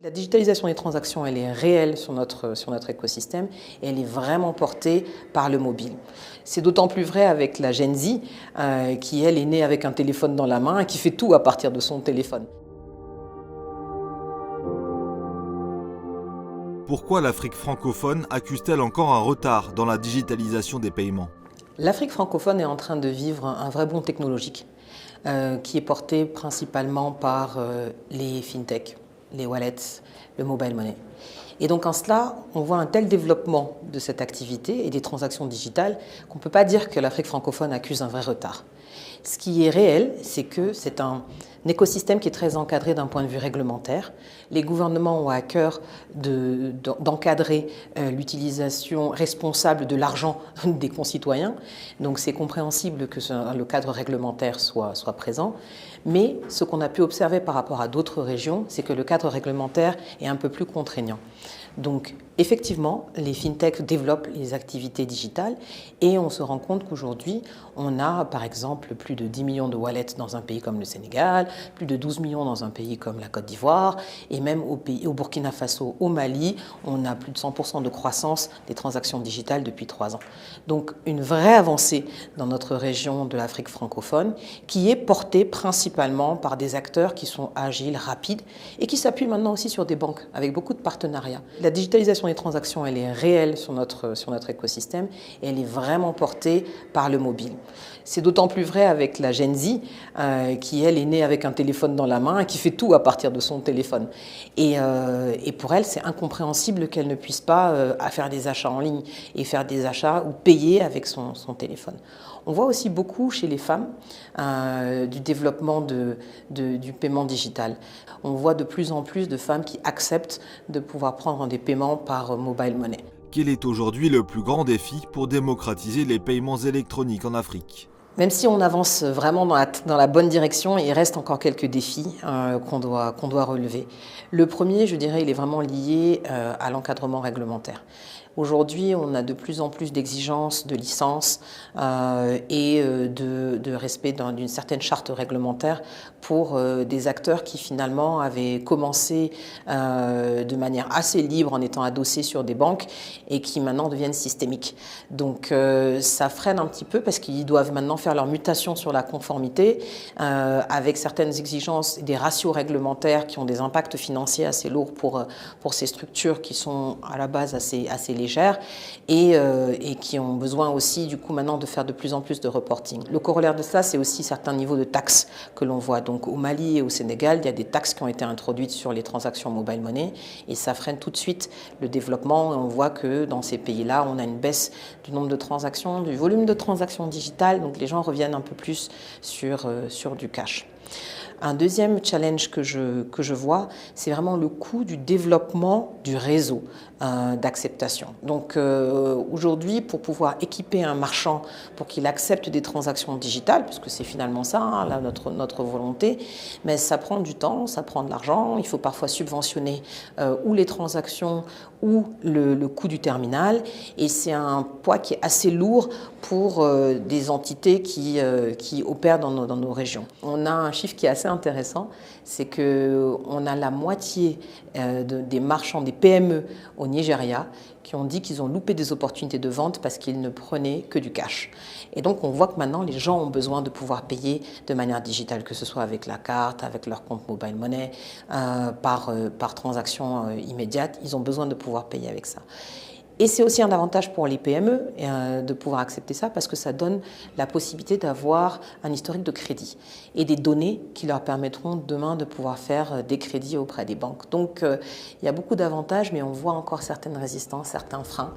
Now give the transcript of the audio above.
La digitalisation des transactions, elle est réelle sur notre écosystème et elle est vraiment portée par le mobile. C'est d'autant plus vrai avec la Gen Z qui, elle, est née avec un téléphone dans la main et qui fait tout à partir de son téléphone. Pourquoi l'Afrique francophone accuse-t-elle encore un retard dans la digitalisation des paiements ? L'Afrique francophone est en train de vivre un vrai boom technologique qui est porté principalement par les fintech, les wallets, le mobile money. Et donc en cela, on voit un tel développement de cette activité et des transactions digitales qu'on ne peut pas dire que l'Afrique francophone accuse un vrai retard. Ce qui est réel, c'est que c'est un écosystème qui est très encadré d'un point de vue réglementaire. Les gouvernements ont à cœur d'encadrer l'utilisation responsable de l'argent des concitoyens. Donc c'est compréhensible que le cadre réglementaire soit présent. Mais ce qu'on a pu observer par rapport à d'autres régions, c'est que le cadre réglementaire est un peu plus contraignant. Donc effectivement, les fintechs développent les activités digitales et on se rend compte qu'aujourd'hui, on a par exemple plus de 10 millions de wallets dans un pays comme le Sénégal, plus de 12 millions dans un pays comme la Côte d'Ivoire et même au Burkina Faso, au Mali, on a plus de 100% de croissance des transactions digitales depuis 3 ans. Donc une vraie avancée dans notre région de l'Afrique francophone qui est portée principalement par des acteurs qui sont agiles, rapides et qui s'appuient maintenant aussi sur des banques avec beaucoup de partenariats. La digitalisation des transactions, elle est réelle sur notre écosystème et elle est vraiment portée par le mobile. C'est d'autant plus vrai avec la Gen Z qui, elle, est née avec un téléphone dans la main et qui fait tout à partir de son téléphone. Et pour elle, c'est incompréhensible qu'elle ne puisse pas faire des achats en ligne et faire des achats ou payer avec son téléphone. On voit aussi beaucoup chez les femmes du développement du paiement digital. On voit de plus en plus de femmes qui acceptent de pouvoir prendre des paiements par mobile money. Quel est aujourd'hui le plus grand défi pour démocratiser les paiements électroniques en Afrique ? Même si on avance vraiment dans la bonne direction, il reste encore quelques défis qu'on doit relever. Le premier, je dirais, il est vraiment lié à l'encadrement réglementaire. Aujourd'hui, on a de plus en plus d'exigences de licence et de respect d'une certaine charte réglementaire pour des acteurs qui finalement avaient commencé de manière assez libre en étant adossés sur des banques et qui maintenant deviennent systémiques. Donc ça freine un petit peu parce qu'ils doivent maintenant faire leur mutation sur la conformité avec certaines exigences et des ratios réglementaires qui ont des impacts financiers assez lourds pour ces structures qui sont à la base assez légères et qui ont besoin aussi du coup maintenant de faire de plus en plus de reporting. Le corollaire de ça, c'est aussi certains niveaux de taxes que l'on voit. Donc au Mali et au Sénégal, il y a des taxes qui ont été introduites sur les transactions mobile money et ça freine tout de suite le développement. Et on voit que dans ces pays-là, on a une baisse du nombre de transactions, du volume de transactions digitales. Donc les gens reviennent un peu plus sur du cash. Un deuxième challenge que je vois, c'est vraiment le coût du développement du réseau d'acceptation. Donc aujourd'hui, pour pouvoir équiper un marchand pour qu'il accepte des transactions digitales, puisque c'est finalement ça, hein, là, notre volonté, mais ça prend du temps, ça prend de l'argent, il faut parfois subventionner ou les transactions ou le coût du terminal, et c'est un poids qui est assez lourd pour des entités qui opèrent dans nos régions. On a un chiffre qui est assez intéressant, c'est qu'on a la moitié des marchands, des PME au Nigeria qui ont dit qu'ils ont loupé des opportunités de vente parce qu'ils ne prenaient que du cash. Et donc on voit que maintenant les gens ont besoin de pouvoir payer de manière digitale, que ce soit avec la carte, avec leur compte mobile money, par transaction immédiate, ils ont besoin de pouvoir payer avec ça. Et c'est aussi un avantage pour les PME de pouvoir accepter ça parce que ça donne la possibilité d'avoir un historique de crédit et des données qui leur permettront demain de pouvoir faire des crédits auprès des banques. Donc il y a beaucoup d'avantages, mais on voit encore certaines résistances, certains freins.